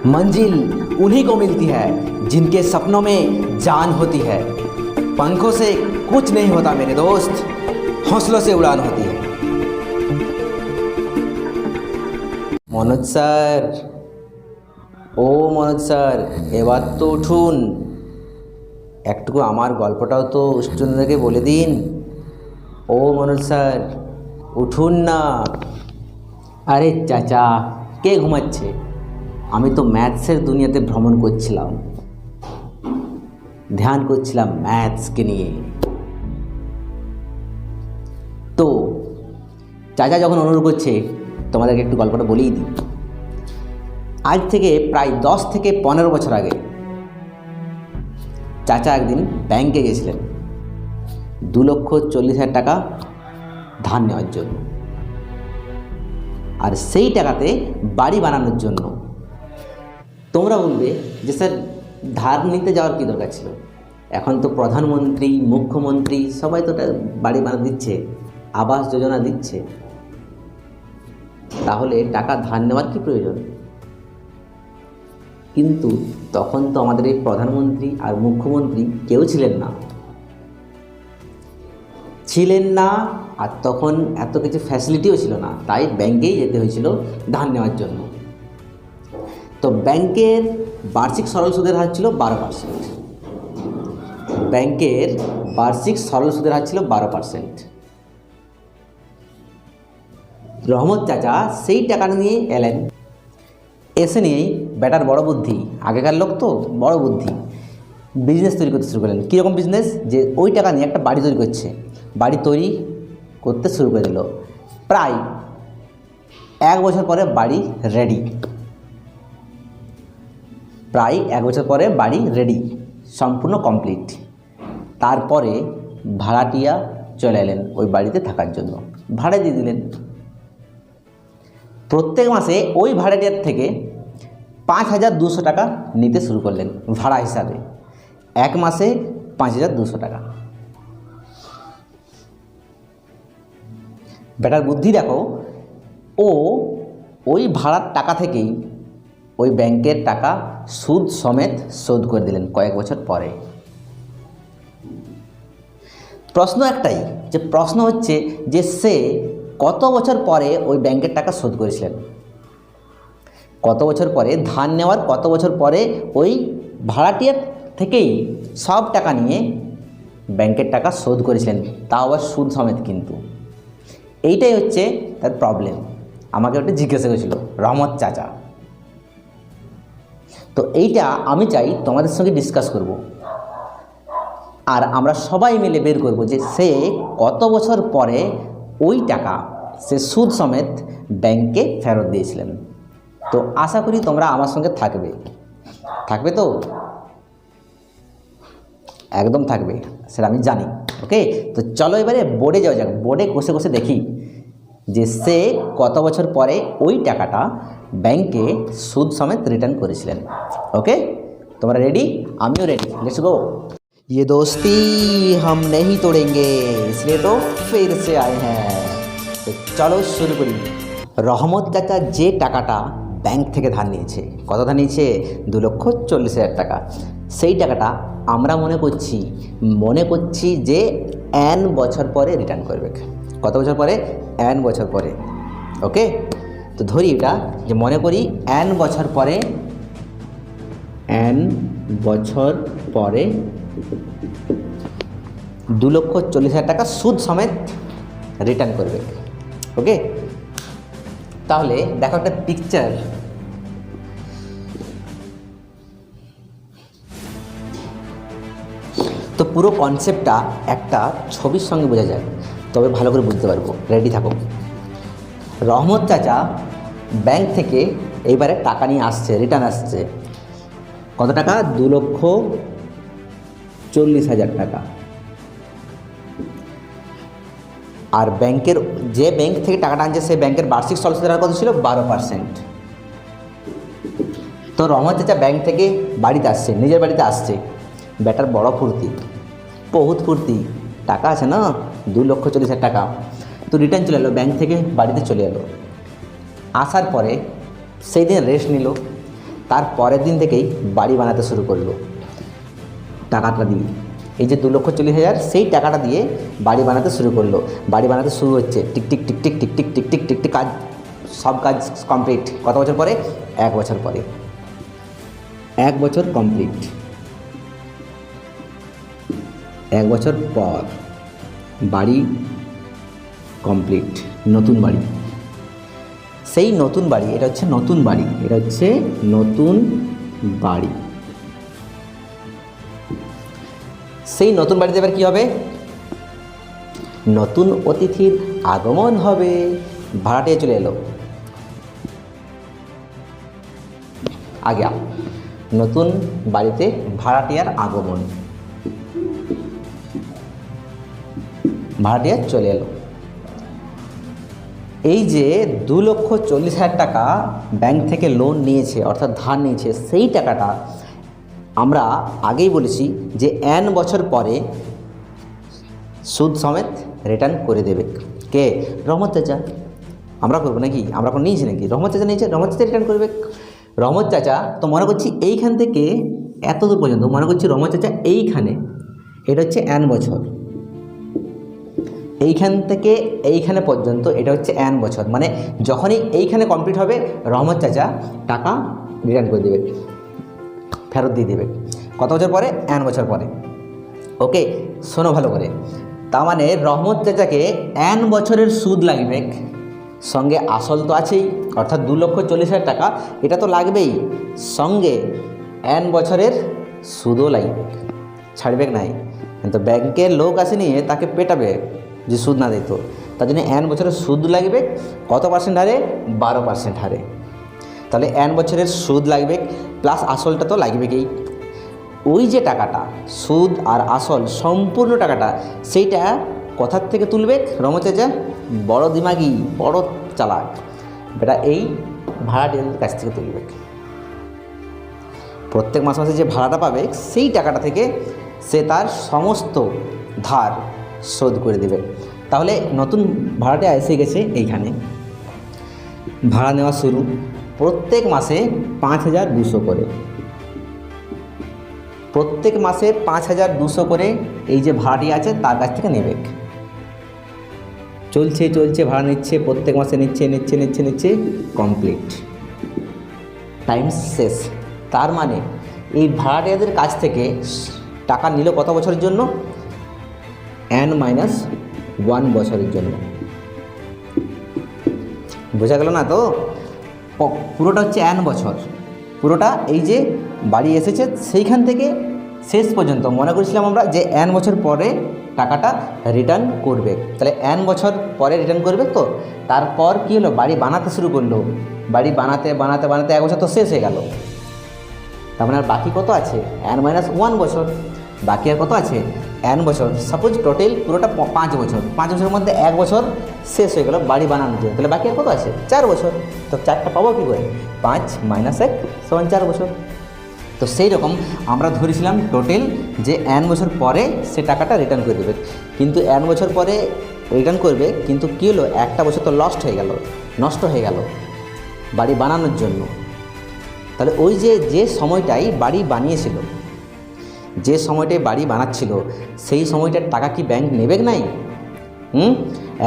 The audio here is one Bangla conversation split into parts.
मंजिल उन्हीं को मिलती है जिनके सपनों में जान होती है। पंखों से कुछ नहीं होता मेरे दोस्त, हौसलों से उड़ान होती है। मनोज স্যার, ও মনোজ স্যার, এবার তো উঠুন, একটুকু আমার গল্পটাও তো স্টুডেন্টদেরকে বলে দিন। ও মনোজ স্যার, উঠুন না। আরে চাচা, কে ঘুমাচ্ছে? আমি তো ম্যাথসের দুনিয়াতে ভ্রমণ করছিলাম, ধ্যান করছিলাম ম্যাথসকে নিয়ে। তো চাচা যখন অনুরোধ করছে, তোমাদেরকে একটু গল্পটা বলেই দিই। আজ থেকে প্রায় 10 থেকে 15 বছর আগে চাচা একদিন ব্যাংকে গেছিলেন 2,40,000 টাকা ধার নেওয়ার জন্য, আর সেই টাকাতে বাড়ি বানানোর জন্য। তোমরা বলবে যে স্যার, ধার নিতে যাওয়ার কী দরকার ছিল? এখন তো প্রধানমন্ত্রী, মুখ্যমন্ত্রী সবাই তো বাড়ি বানিয়ে দিচ্ছে, আবাস যোজনা দিচ্ছে, তাহলে টাকা ধার নেওয়ার কী প্রয়োজন? কিন্তু তখন তো আমাদের এই প্রধানমন্ত্রী আর মুখ্যমন্ত্রী কেউ ছিলেন না, আর তখন এত কিছু ফ্যাসিলিটিও ছিল না, তাই ব্যাংকেই যেতে হয়েছিল ধার নেওয়ার জন্য। তো ব্যাংকের বার্ষিক সরল সুদের হার ছিল 12%। ব্যাংকের বার্ষিক সরল সুদের হার ছিল 12%। রহমত চাচা সেই টাকাটা নিয়ে এলেন, এসে নিয়েই বেটার বড় বুদ্ধি, আগেকার লোক তো বড় বুদ্ধি, বিজনেস তৈরি করতে শুরু করলেন। কীরকম বিজনেস? যে ওই টাকা নিয়ে একটা বাড়ি তৈরি করছে, বাড়ি তৈরি করতে শুরু করে দিল। প্রায় 1 বছর পরে বাড়ি রেডি, প্রায় 1 বছর পরে বাড়ি রেডি, সম্পূর্ণ কমপ্লিট। তারপরে ভাড়াটিয়া চলে এলেন ওই বাড়িতে থাকার জন্য, ভাড়া দিয়ে দিলেন। প্রত্যেক মাসে ওই ভাড়াটিয়ার থেকে 5,200 টাকা নিতে শুরু করলেন ভাড়া হিসাবে। 1 মাসে 5,200 টাকা। বেটার বুদ্ধি দেখো, ও ওই ভাড়ার টাকা থেকেই ওই ব্যাংকের টাকা সুদ সমেত শোধ করে দিলেন কয়েক বছর পরে। প্রশ্ন একটাই, যে প্রশ্ন হচ্ছে যে সে কত বছর পরে ওই ব্যাংকের টাকা শোধ করেছিলেন? কত বছর পরে, ধার নেওয়ার কত বছর পরে ওই ভাড়াটিয়ার থেকেই সব টাকা নিয়ে ব্যাংকের টাকা শোধ করেছিলেন, তাও আবার সুদ সমেত। কিন্তু এইটাই হচ্ছে তার প্রবলেম। আমাকে ওটা জিজ্ঞাসা করেছিল রহমত চাচা। তো এইটা আমি চাই তোমাদের সঙ্গে ডিসকাস করব, আর আমরা সবাই মিলে বের করব যে সে কত বছর পরে ওই টাকা সে সুদ সমেত ব্যাংকে ফেরত দিয়েছিলেন। তো আশা করি তোমরা আমার সঙ্গে থাকবে তো? একদম থাকবে, সেটা আমি জানি। ওকে, তো চলো এবারে বোর্ডে যাওয়া যাক। বোর্ডে কষে দেখি যে সে কত বছর পরে ওই টাকাটা ব্যাংকে সুদ সমেত রিটার্ন করেছিলেন। ওকে, তোমরা রেডি? আমিও রেডি। Let's go. ये दोस्ती हम नहीं तोड़ेंगे, इसलिए तो फिर से आए हैं। তো চলো শুরু করি। রহমত চাচা যে টাকাটা ব্যাংক থেকে ধার নিয়েছে, কত ধার নিয়েছে? 2,40,000 টাকা। সেই টাকাটা আমরা মনে করছি যে n বছর পরে রিটার্ন করবে। কত বছর পরে? n বছর পরে। ওকে, তো ধরি এটা যে মনে করি n বছর পরে 2,40,000 টাকা সুদ সমেত রিটার্ন করবে। ওকে, তাহলে দেখো একটা পিকচার। তো পুরো কনসেপ্টটা একটা ছবির সঙ্গে বোঝা যায়, তবে ভালো করে বুঝতে পারবো। রেডি থাকো। রহমত চাচা ব্যাংক থেকে এইবারে টাকা নিয়ে আসছে, রিটার্ন আসছে। কত টাকা? 2,40,000 টাকা। আর ব্যাংকের যে ব্যাংক থেকে টাকাটা আনছে সেই ব্যাংকের বার্ষিক সরল সুদের হার কত ছিল? 12%। তো রহমত চাচা ব্যাংক থেকে বাড়িতে আসছে, নিজের বাড়িতে আসছে। বেটার বড় ফুর্তি, বহুত ফুর্তি, টাকা আছে না, 2,40,000 টাকা। তো রিটার্ন চলে এলো, ব্যাংক থেকে বাড়িতে চলে এলো। আসার পরে সেই দিন রেস্ট নিল। তার পরের দিন থেকেই বাড়ি বানাতে শুরু করলো টাকাটা দিয়ে। এই যে 2,40,000 সেই টাকাটা দিয়ে বাড়ি বানাতে শুরু করলো। বাড়ি বানাতে শুরু হচ্ছে, টিকটিক টিকটিক টিকটিক টিকটিক টিকটিক, কাজ সব কাজ কমপ্লিট। কত বছর পরে? 1 বছর পরে। 1 বছর কমপ্লিট। 1 বছর পর বাড়ি কমপ্লিট, নতুন বাড়ি। সেই নতুন বাড়ি, এটা হচ্ছে নতুন বাড়ি, এটা হচ্ছে নতুন বাড়ি। সেই নতুন বাড়িতে এবার কী হবে? নতুন অতিথির আগমন হবে। ভাড়াটিয়া চলে এলো। আজ্ঞা, নতুন বাড়িতে ভাড়াটিয়ার আগমন, ভাড়াটিয়া চলে এলো। এই যে 2,40,000 টাকা ব্যাংক থেকে লোন নিয়েছে, অর্থাৎ ধার নিয়েছে, সেই টাকাটা আমরা আগেই বলেছি যে n বছর পরে সুদ সমেত রিটার্ন করে দেবে। কে? রহমত চাচা। আমরা করবো নাকি? আমরা কোনো নিয়েছি নাকি? রহমত চাচা নিয়েছে, রহমত চাচা রিটার্ন করবে। রহমত চাচা তো মনে করছি এইখান থেকে এত দূর পর্যন্ত, মনে করছি রহমত চাচা এইখানে, এটা হচ্ছে n বছর, এইখান থেকে এইখানে পর্যন্ত এটা হচ্ছে n বছর। মানে যখনই এইখানে কমপ্লিট হবে রহমত চাচা টাকা রিটার্ন করে দেবে, ফেরত দিয়ে দেবে। কত বছর পরে? n বছর পরে। ওকে, শোনো ভালো করে। তার মানে রহমত চাচাকে n বছরের সুদ লাগবে, সঙ্গে আসল তো আছেই, অর্থাৎ 2,40,000 টাকা, এটা তো লাগবেই, সঙ্গে n বছরের সুদও লাগবে, ছাড়বে নাই। কিন্তু ব্যাংকের লোক আসেনি তাকে পেটাবে যে সুদ না দিত, তার জন্য n বছরের সুদ লাগবে। কত পার্সেন্ট হারে? 12% হারে। তাহলে n বছরের সুদ লাগবে প্লাস আসলটা তো লাগবেই। ওই যে টাকাটা, সুদ আর আসল সম্পূর্ণ টাকাটা, সেইটা কোথার থেকে তুলবে রহমত চাচা? বড় দিমাগি, বড় চালাক বেটা, এই ভাড়াটিয়াদের কাছ থেকে তুলবে। প্রত্যেক মাসে মাসে যে ভাড়াটা পাবে সেই টাকাটা থেকে সে তার সমস্ত ধার শোধ করে দেবে। তাহলে নতুন ভাড়াটা এসে গেছে এইখানে, ভাড়া নেওয়া শুরু। প্রত্যেক মাসে 5,200 করে, প্রত্যেক মাসে 5,200 করে এই যে ভাড়াটি আছে তার কাছ থেকে নেবে। চলছে চলছে, ভাড়া নিচ্ছে, প্রত্যেক মাসে নিচ্ছে নিচ্ছে নিচ্ছে নিচ্ছে, কমপ্লিট, টাইম শেষ। তার মানে এই ভাড়াটিয়াদের কাছ থেকে টাকা নিল কত বছরের জন্য? n-1 বছরের জন্য। বোঝা গেল না তো? পুরোটা হচ্ছে n বছর, পুরোটা এই যে বাড়ি এসেছে সেইখান থেকে শেষ পর্যন্ত মনে করেছিলাম আমরা যে n বছর পরে টাকাটা রিটার্ন করবে। তাহলে n বছর পরে রিটার্ন করবে। তো তারপর কী হলো? বাড়ি বানাতে শুরু করলো। বাড়ি বানাতে বানাতে বানাতে 1 বছর তো শেষ হয়ে গেল। তার মানে আর বাকি কত আছে? n-1 বছর। বাকি আর কত আছে? n বছর। সাপোজ টোটাল পুরোটা 5 বছর, 5 বছরের মধ্যে 1 বছর শেষ হয়ে গেল বাড়ি বানানোর জন্য। তাহলে বাকি আর কত আছে? 4 বছর। তো 4টা পাবো কী করে? 5 - 1 = 4 বছর। তো সেই রকম আমরা ধরেছিলাম টোটাল যে n বছর পরে সে টাকাটা রিটার্ন করে দেবে। কিন্তু n বছর পরে রিটার্ন করবে, কিন্তু কী হলো? একটা বছর তো লস্ট হয়ে গেল, নষ্ট হয়ে গেল বাড়ি বানানোর জন্য। তাহলে ওই যে সময়টাই বাড়ি বানিয়েছিল, যে সময়টায় বাড়ি বানাচ্ছিল, সেই সময়টার টাকা কি ব্যাংক নেবে নাই?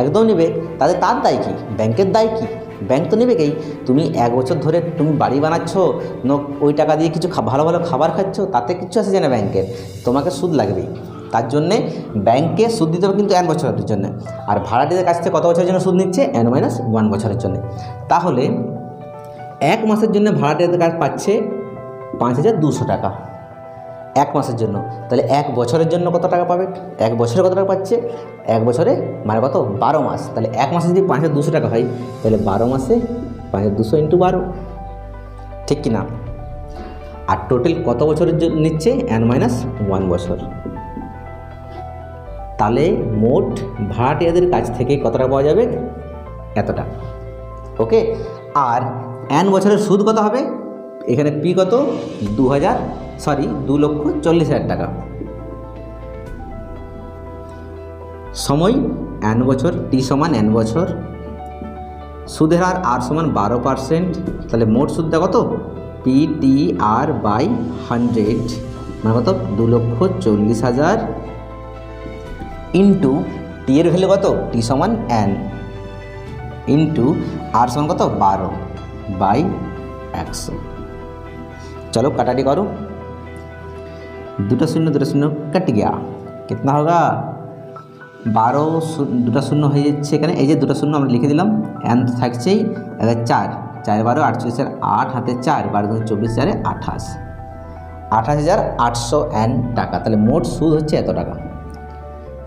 একদম নেবে। তার দায় কি? ব্যাংকের দায় কি? ব্যাংক তো নেবেই। তুমি 1 বছর ধরে তুমি বাড়ি বানাচ্ছ, ওই টাকা দিয়ে কিছু ভালো ভালো খাবার খাচ্ছ, তাতে কিছু আসে যায় না ব্যাংকের, তোমাকে সুদ লাগবেই। তার জন্যে ব্যাংকে সুদ দিতে হবে, কিন্তু n বছরের জন্য। আর ভাড়াটিদের কাছ থেকে কত বছরের জন্য সুদ নিচ্ছে? n-1 বছরের জন্য। তাহলে 1 মাসের জন্য ভাড়াটিদের কাছ পাচ্ছে 5,200 টাকা 1 মাসের জন্য। তাহলে 1 বছরের জন্য কত টাকা পাবে? 1 বছরে কত টাকা পাচ্ছে? 1 বছরে মানে কত? 12 মাস। তাহলে 1 মাসে যদি 5,200 টাকা হয়, তাহলে 12 মাসে 5,200 × 12, ঠিক কি না? আর টোটাল কত বছরের জন্য নিচ্ছে? n-1 বছর। তাহলে মোট ভাড়াটিয়াদের কাছ থেকে কত টাকা পাওয়া যাবে? এতটা। ওকে। আর n বছরের সুদ কত হবে? এখানে পি কত? 2,40,000 টাকা। সময় n বছর, টি সমান n বছর, সুদের হার r সমান 12%। তাহলে মোট সুদটা কত? P PTR বাই 100 মানে কত 2,40,000 ইন্টু টি এর ভ্যালু কত টি সমান n ইন্টু আর समान कत 12 बाई 100। चलो काटाटी करो, 2 शून्य 2 शून्य कट गया, कितना होगा 12 2 शून्य हो जाए। ये 2 शून्य আমরা লিখে দিলাম, n থাকছেই 4 4 12 48 8 হাতে 4 12 24 4 28 28,800 n টাকা। তাহলে মোট সুদ হচ্ছে এত টাকা,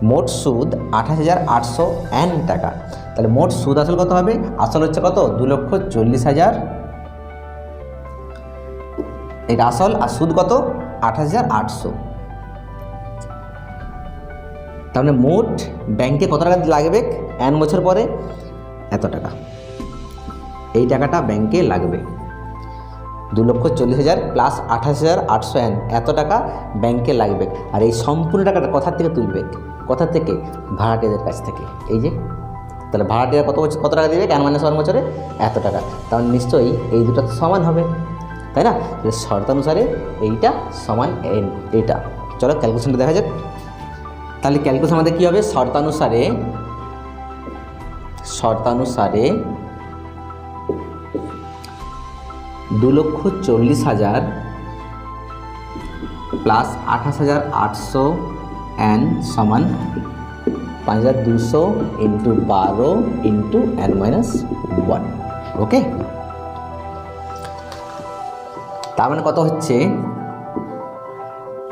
মোট সুদ 28,800 n টাকা। তাহলে মোট সুদ আসল কত হবে, আসল হচ্ছে কত 2,40,000, এটা আসল, আর সুদ কত 28,800। তাহলে মোট ব্যাংকে কত টাকা লাগবে n বছর পরে, এত টাকা। এই টাকাটা ব্যাংকে লাগবে 2,40,000 প্লাস 28,800 n, এত টাকা ব্যাংকে লাগবে। আর এই সম্পূর্ণ টাকাটা কোথা থেকে তুলবে, কোথা থেকে, ভাড়াটিয়াদের কাছ থেকে। এই যে তাহলে ভাড়াটিয়া কত টাকা দেবে n - 1 বছরে, এত টাকা। তাহলে নিশ্চয়ই এই দুটো তো সমান হবে, তাই না? শর্তানুসারে এইটা সমান n, এইটা। চলো ক্যালকুলেশনটা দেখা যাক। তাহলে ক্যালকুলেশন আমাদের কী হবে, শর্তানুসারে 2,40,000 প্লাস 28,800 n সমান 5,200 ইন্টু 12 ইন্টু n-1। ওকে, তার মানে কত হচ্ছে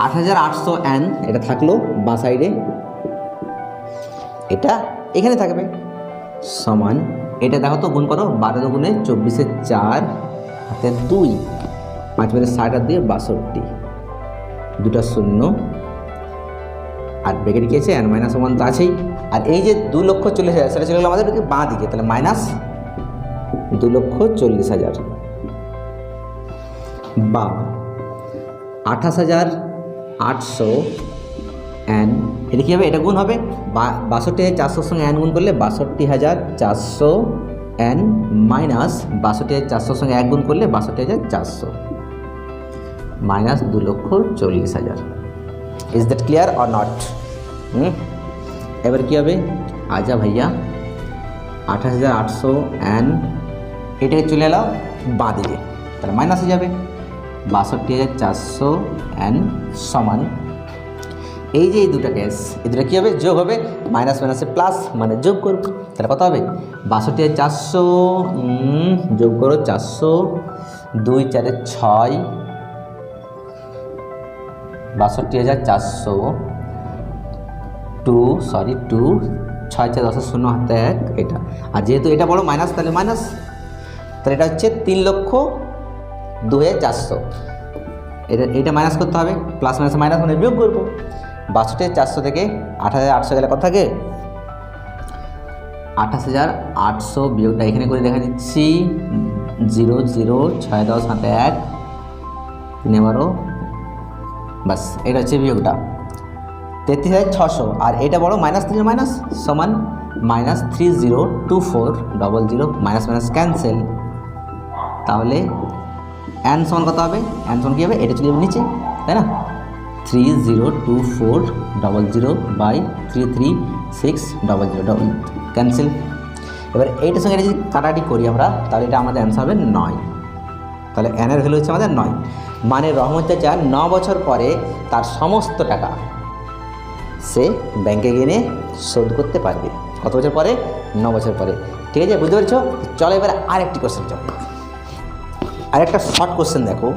8,800 n, এটা থাকলো বাঁ সাইডে, এটা এখানে থাকবে, সমান এটা দেখো তো গুণ করো, 12 গুণে 24 4 হাতে 2 5 বেড়ে 60 আর 2 62, 2টা শূন্য আর ব্রেকেট কি আছে n-1 তো আছেই। আর এই যে 2,40,000 সেটা চলে গেলো আমাদের বাঁ দিকে, তাহলে মাইনাস 2,40,000 বা 28,800 n, এটা কী হবে, এটা গুণ হবে 62,400 সঙ্গে n গুণ করলে 62,400 n মাইনাস 62,400 সঙ্গে 1 গুণ করলে 62,400 minus 2,40,000। Is that clear or not? এবার কী হবে, আজা ভাইয়া 28,800 n এটাকে চলে এলাম বাঁ দিকে, তাহলে মাইনাস হয়ে যাবে 62,400 n সমান এই যে এই দুটা কেস, এই দুটা কী হবে, যোগ হবে, মাইনাস মাইনাসে প্লাস মানে যোগ করব। তাহলে কত হবে 62,400 যোগ করো 400, 2 4 6, 62,400 2 6 4 10 0 হাতে 1, এটা। আর যেহেতু এটা বড় মাইনাস, তাহলে মাইনাস, তাহলে এটা হচ্ছে 3,02,400। এটা মাইনাস করতে হবে, প্লাস মাইনাস মাইনাস মানে বিয়োগ করবো। 62,400 থেকে 28,800 গেলে কত থাকে, 28,800 বিয়োগটা এখানে করে দেখা দিচ্ছি, 0 0 6 10 হাতে 1 3 12, বাস এটা হচ্ছে বিয়োগটা 33,600। আর এটা বড় মাইনাস 3 মাইনাস সমান মাইনাস 302400, মাইনাস মাইনাস ক্যান্সেল। তাহলে n সমান কত হবে, n সমান কী হবে, এটা চলে যাবে নিচে, তাই না? 302400 বাই 33600 ক্যান্সেল। এবার এইটার সঙ্গে এটা যদি কাটাটি করি আমরা, তাহলে এটা আমাদের অ্যান্সার হবে 9। তাহলে n এর ভ্যালু হচ্ছে আমাদের 9, মানে রহমত চাচা 9 বছর পরে তার সমস্ত টাকা সে ব্যাংকে গিয়ে শোধ করতে পারবে। কত বছর পরে, 9 বছর পরে। ঠিক আছে, বুঝতে পারছো? চলো এবার আরেকটি কোশ্চেন যাও, আরেকটা শর্ট কোশ্চেন দেখো,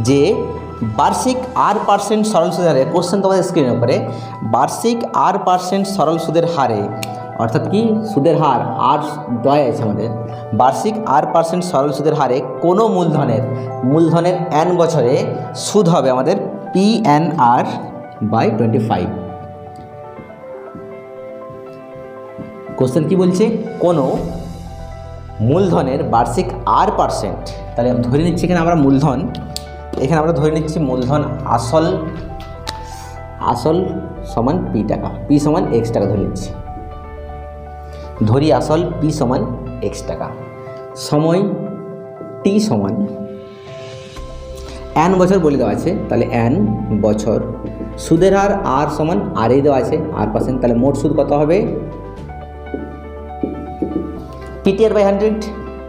যে বার্ষিক r% সরল সুদের হারে, কোশ্চেন তোমাদের স্ক্রিনের উপরে, বার্ষিক r% সরল সুদের হারে, অর্থাৎ কি সুদের হার আর দয় আছে আমাদের, বার্ষিক r% সরল সুদের হারে কোনো মূলধনের n বছরে সুদ হবে আমাদের PNR বাই 25। কোশ্চেন কি বলছে, কোনো মূলধনের বার্ষিক r%, তাহলে ধরে নিচ্ছি এখানে আমরা মূলধন, এখানে আমরা ধরে নিচ্ছি মূলধন আসল সমান p টাকা, p সমান x টাকা ধরে নিচ্ছি, ধরি আসল p সমান x টাকা, সময় t সমান n বছর বলে দেওয়া আছে, তাহলে n বছর। সুদের হার r সমান r এই দেওয়া আছে r%, তাহলে মোট সুদ কত হবে PTR/100,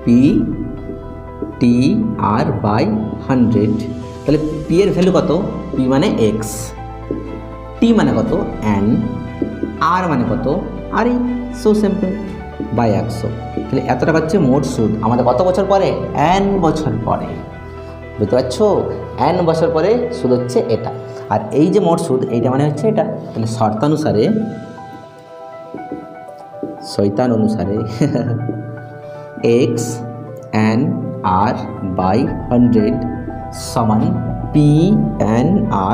PTR/100। তাহলে p এর ভ্যালু কত, p মানে x, t মানে কত n, r মানে কত r, সো সিম্পল, বাই 100। তাহলে এত টাকা হচ্ছে মোট সুদ আমাদের কত বছর পরে, n বছর পরে। বুঝতে পারছো, n বছর পরে সুদ হচ্ছে এটা, আর এই যে মোট সুদ এইটা মানে হচ্ছে এটা। তাহলে শর্তানুসারে x n r/100 समान p n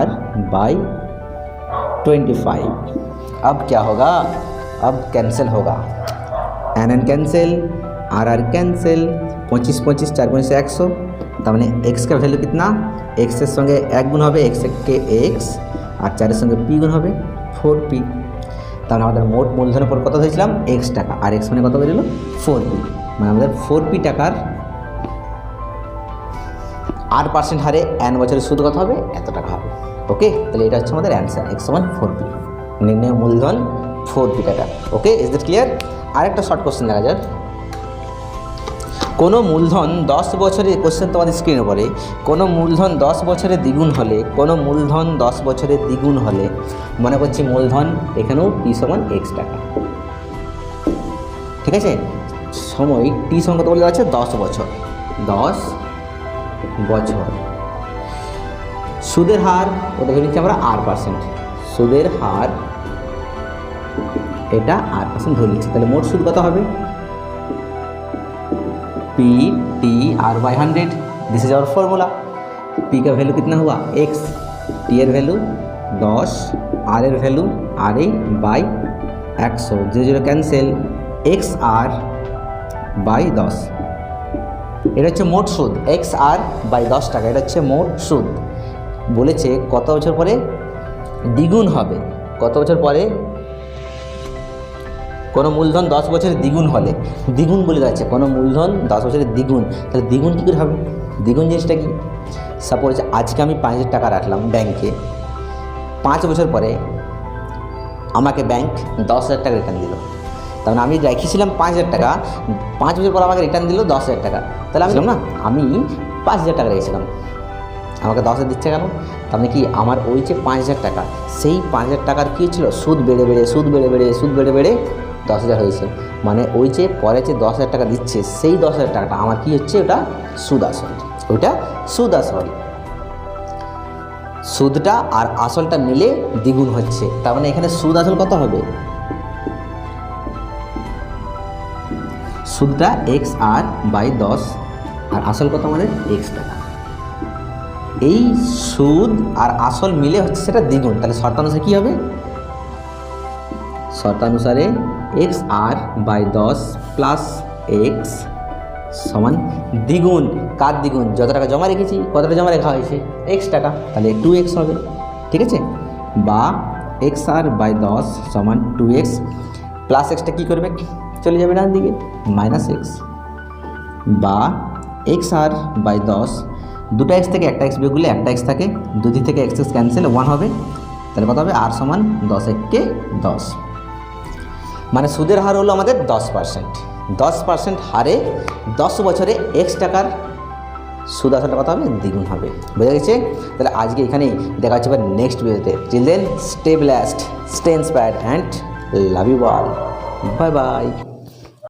r/25। अब क्या होगा, अब कैंसिल होगा, n n cancel, r r cancel, 25 25 4 5 100। তার মানে x का ভ্যালু कितना, x এর সঙ্গে 1 গুণ হবে, x কে x, আর 4 এর সঙ্গে p গুণ হবে 4p। তাহলে আমাদের মোট মূলধনের উপর কত ধরেছিলাম x টাকা, আর x মানে কত বেরোলো 4p, মানে আমাদের 4p টাকার r% হারে n বছরের সুদ কত হবে, এত টাকা হবে। ওকে, তাহলে এটা হচ্ছে আমাদের অ্যান্সার, x সমান 4p, নির্ণয় মূলধন 4p টাকা। ওকে, ইজ দ্যাট ক্লিয়ার? আরেকটা শর্ট কোশ্চেন দেখা যাক। কোনো মূলধন 10 বছরে, কোশ্চেন তোমাদের স্ক্রিনে পড়ে, কোনো মূলধন 10 বছরে দ্বিগুণ হলে, কোনো মূলধন 10 বছরে দ্বিগুণ হলে, মনে করছি মূলধন এখানেও p সমান x টাকা, ঠিক আছে। সময় t সমান কত বলে দেওয়া আছে, 10 বছর, 10 বছর। সুদের হার ওটা ধরে নিচ্ছি আমরা r%, সুদের হার এটা r% ধরে নিচ্ছি। তাহলে মোট সুদ কত হবে, PTR/100, this is our formula. P का वैल्यू कितना हुआ x, T एर वैल्यू 10, R एर वैल्यू RA/100, 0 कैंसिल, XR/10। এটা হচ্ছে মোট সুদ, XR/10 টাকা, এটা হচ্ছে মোট সুদ। বলেছে কত বছর পরে দ্বিগুণ হবে, কত বছর পরে কোনো মূলধন 10 বছরের দ্বিগুণ হলে, দ্বিগুণ বলে যাচ্ছে কোনো মূলধন 10 বছরের দ্বিগুণ। তাহলে দ্বিগুণ কী করে হবে, দ্বিগুণ জিনিসটা কি, সাপোজ আজকে আমি 5,000 টাকা রাখলাম ব্যাংকে, 5 বছর পরে আমাকে ব্যাংক 10,000 টাকা রিটার্ন দিল। তার মানে আমি রেখেছিলাম 5,000 টাকা, 5 বছর পর আমাকে রিটার্ন দিল 10,000 টাকা। তাহলে আমি না, আমি 5,000 টাকা রেখেছিলাম, আমাকে 10,000 দিচ্ছে কেন, তার মানে কি আমার ওই যে 5,000 টাকা, সেই 5,000 টাকার কী ছিল, সুদ বেড়ে বেড়ে 10,000 হয়েছে। মানে ওই যে পরে যে 10,000 টাকা দিচ্ছে, সেই 10,000 টাকাটা আমার কি হচ্ছে, ওটা সুদ আসল, ওইটা সুদ আসল। সুদটা আর আসলটা মিলে দ্বিগুণ হচ্ছে, তার মানে এখানে সুদ আসল কত হবে, সুদটা XR/10 আর আসল কত আমাদের x টাকা। এই সুদ আর আসল মিলে হচ্ছে সেটা দ্বিগুণ। তাহলে শর্তানুসারে কী হবে, শর্তানুসারে XR/10 প্লাস x সমান দ্বিগুণ, কার দ্বিগুণ, যত টাকা জমা রেখেছি, কতটা জমা রাখা হয়েছে x টাকা, তাহলে 2x হবে, ঠিক আছে। বা XR/10 সমান 2x প্লাস এক্সটা কী করবে, চলে যাবে ডান দিকে -x, বা XR/10 দুটো x থেকে একটা x বিয়োগ করলে একটা x থাকে, দুদিক থেকে x ক্যান্সেল 1 হবে, তাহলে কত হবে r সমান 10 × 10। মানে সুদের হার হলো আমাদের 10%, 10% হারে 10 বছরে x টাকার সুদ আসলটা কত হবে, দ্বিগুণ হবে। বোঝা গেছে? তাহলে আজকে এখানেই দেখা হচ্ছে নেক্সট ভিডিওতে। Till then stay blessed, stay inspired and love you all, bye by.